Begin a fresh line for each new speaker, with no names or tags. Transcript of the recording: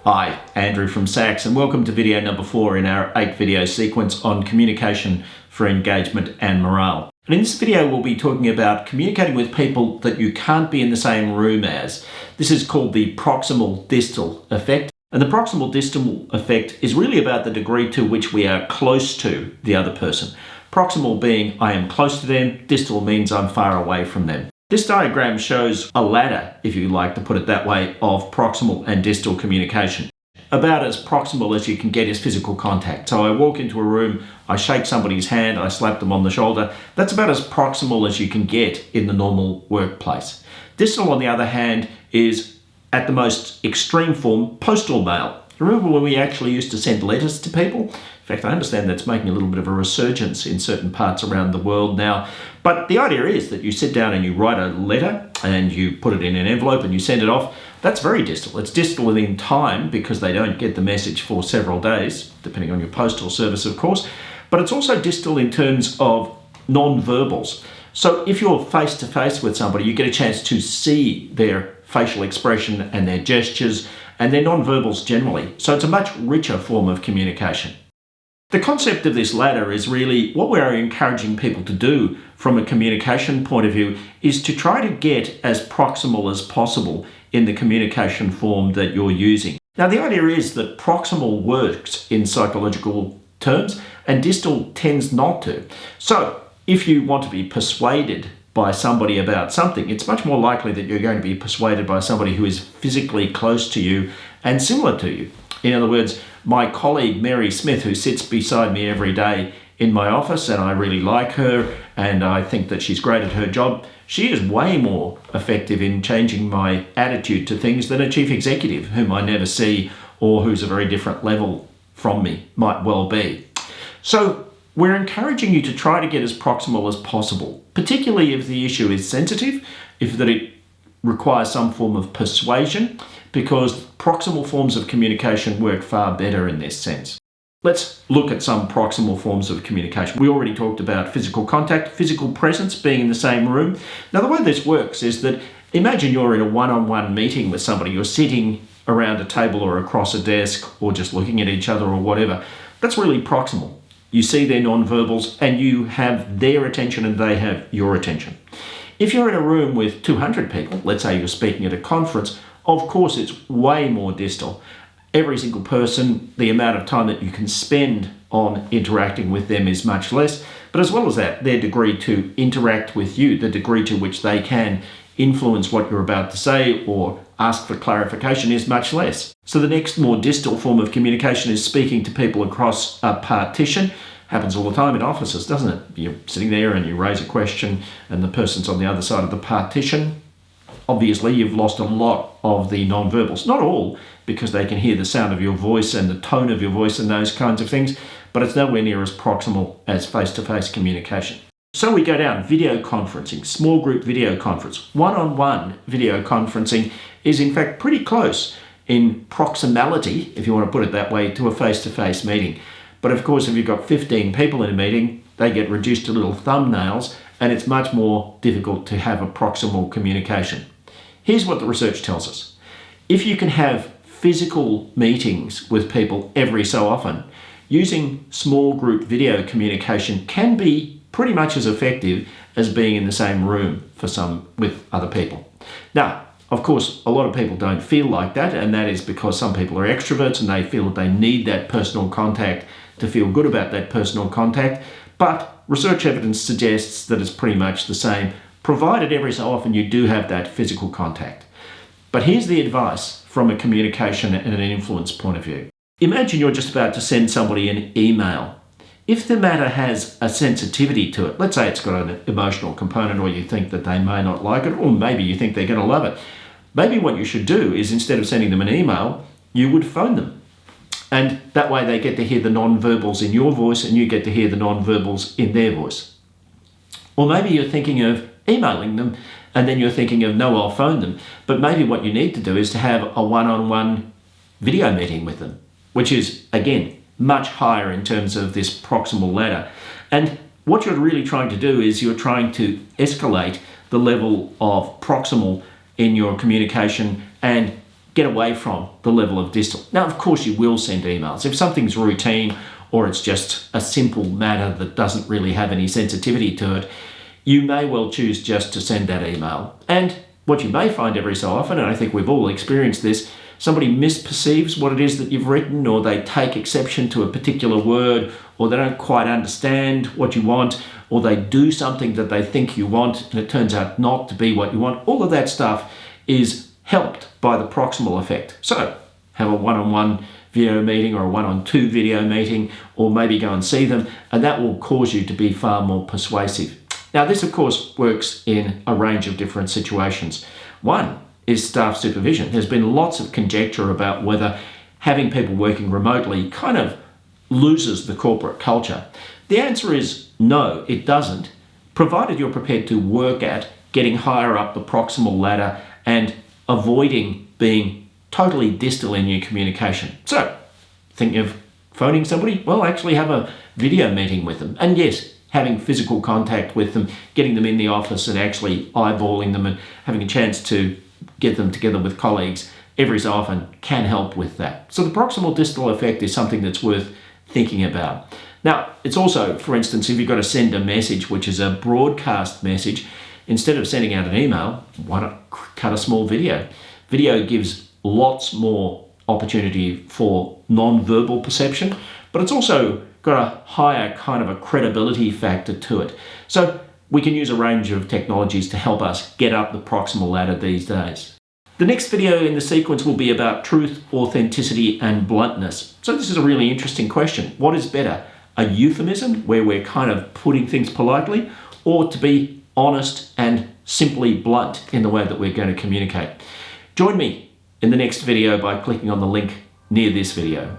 Hi, Andrew from Sachs, and welcome to video number 4 in our 8-video sequence on communication for engagement and morale. And in this video, we'll be talking about communicating with people that you can't be in the same room as. This is called the proximal distal effect. And the proximal distal effect is really about the degree to which we are close to the other person. Proximal being I am close to them, distal means I'm far away from them. This diagram shows a ladder, if you like to put it that way, of proximal and distal communication. About as proximal as you can get is physical contact. So I walk into a room, I shake somebody's hand, I slap them on the shoulder. That's about as proximal as you can get in the normal workplace. Distal, on the other hand, is at the most extreme form, postal mail. Remember when we actually used to send letters to people? In fact, I understand that's making a little bit of a resurgence in certain parts around the world now. But the idea is that you sit down and you write a letter and you put it in an envelope and you send it off. That's very distal. It's distal within time because they don't get the message for several days, depending on your postal service, of course. But it's also distal in terms of non-verbals. So if you're face-to-face with somebody, you get a chance to see their facial expression and their gestures and their non-verbals generally. So it's a much richer form of communication. The concept of this ladder is really what we're encouraging people to do from a communication point of view is to try to get as proximal as possible in the communication form that you're using. Now, the idea is that proximal works in psychological terms and distal tends not to. So if you want to be persuaded by somebody about something, it's much more likely that you're going to be persuaded by somebody who is physically close to you and similar to you. In other words, my colleague Mary Smith, who sits beside me every day in my office, and I really like her and I think that she's great at her job, she is way more effective in changing my attitude to things than a chief executive whom I never see or who's a very different level from me might well be. So we're encouraging you to try to get as proximal as possible, particularly if the issue is sensitive, if that it requires some form of persuasion, because proximal forms of communication work far better in this sense. Let's look at some proximal forms of communication. We already talked about physical contact, physical presence, being in the same room. Now, the way this works is that imagine you're in a one-on-one meeting with somebody. You're sitting around a table or across a desk or just looking at each other or whatever. That's really proximal. You see their non-verbals and you have their attention and they have your attention. If you're in a room with 200 people, let's say you're speaking at a conference, of course it's way more distal. Every single person, the amount of time that you can spend on interacting with them is much less. But as well as that, their degree to interact with you, the degree to which they can influence what you're about to say or ask for clarification is much less. So the next more distal form of communication is speaking to people across a partition. Happens all the time in offices, doesn't it? You're sitting there and you raise a question and the person's on the other side of the partition. Obviously, you've lost a lot of the non-verbals. Not all, because they can hear the sound of your voice and the tone of your voice and those kinds of things, but it's nowhere near as proximal as face-to-face communication. So we go down video conferencing, small group video conference. One-on-one video conferencing is in fact pretty close in proximality, if you want to put it that way, to a face-to-face meeting. But of course, if you've got 15 people in a meeting, they get reduced to little thumbnails, and it's much more difficult to have a proximal communication. Here's what the research tells us. If you can have physical meetings with people every so often, using small group video communication can be pretty much as effective as being in the same room with other people. Now, of course, a lot of people don't feel like that, and that is because some people are extroverts and they feel that they need that personal contact to feel good about that personal contact. But research evidence suggests that it's pretty much the same, provided every so often you do have that physical contact. But here's the advice from a communication and an influence point of view. Imagine you're just about to send somebody an email. If the matter has a sensitivity to it, let's say it's got an emotional component or you think that they may not like it, or maybe you think they're going to love it, maybe what you should do is instead of sending them an email, you would phone them. And that way they get to hear the non-verbals in your voice and you get to hear the non-verbals in their voice. Or maybe you're thinking of emailing them and then you're thinking of, no, I'll phone them. But maybe what you need to do is to have a one-on-one video meeting with them, which is, again, much higher in terms of this proximal ladder. And what you're really trying to do is you're trying to escalate the level of proximal in your communication and get away from the level of distal. Now, of course, you will send emails. If something's routine or it's just a simple matter that doesn't really have any sensitivity to it, you may well choose just to send that email. And what you may find every so often, and I think we've all experienced this, somebody misperceives what it is that you've written, or they take exception to a particular word, or they don't quite understand what you want, or they do something that they think you want and it turns out not to be what you want. All of that stuff is helped by the proximal effect. So have a one-on-one video meeting or a one-on-two video meeting, or maybe go and see them, and that will cause you to be far more persuasive. Now, this of course works in a range of different situations. One is staff supervision. There's been lots of conjecture about whether having people working remotely kind of loses the corporate culture. The answer is no, it doesn't, provided you're prepared to work at getting higher up the proximal ladder and avoiding being totally distal in your communication. So, thinking of phoning somebody? Well, actually have a video meeting with them. And yes, having physical contact with them, getting them in the office and actually eyeballing them and having a chance to get them together with colleagues every so often can help with that. So the proximal distal effect is something that's worth thinking about. Now, it's also, for instance, if you've got to send a message which is a broadcast message, instead of sending out an email, why not cut a small video? Video gives lots more opportunity for non-verbal perception, but it's also got a higher kind of a credibility factor to it. So we can use a range of technologies to help us get up the proximal ladder these days. The next video in the sequence will be about truth, authenticity, and bluntness. So this is a really interesting question. What is better, a euphemism where we're kind of putting things politely, or to be honest and simply blunt in the way that we're going to communicate? Join me in the next video by clicking on the link near this video.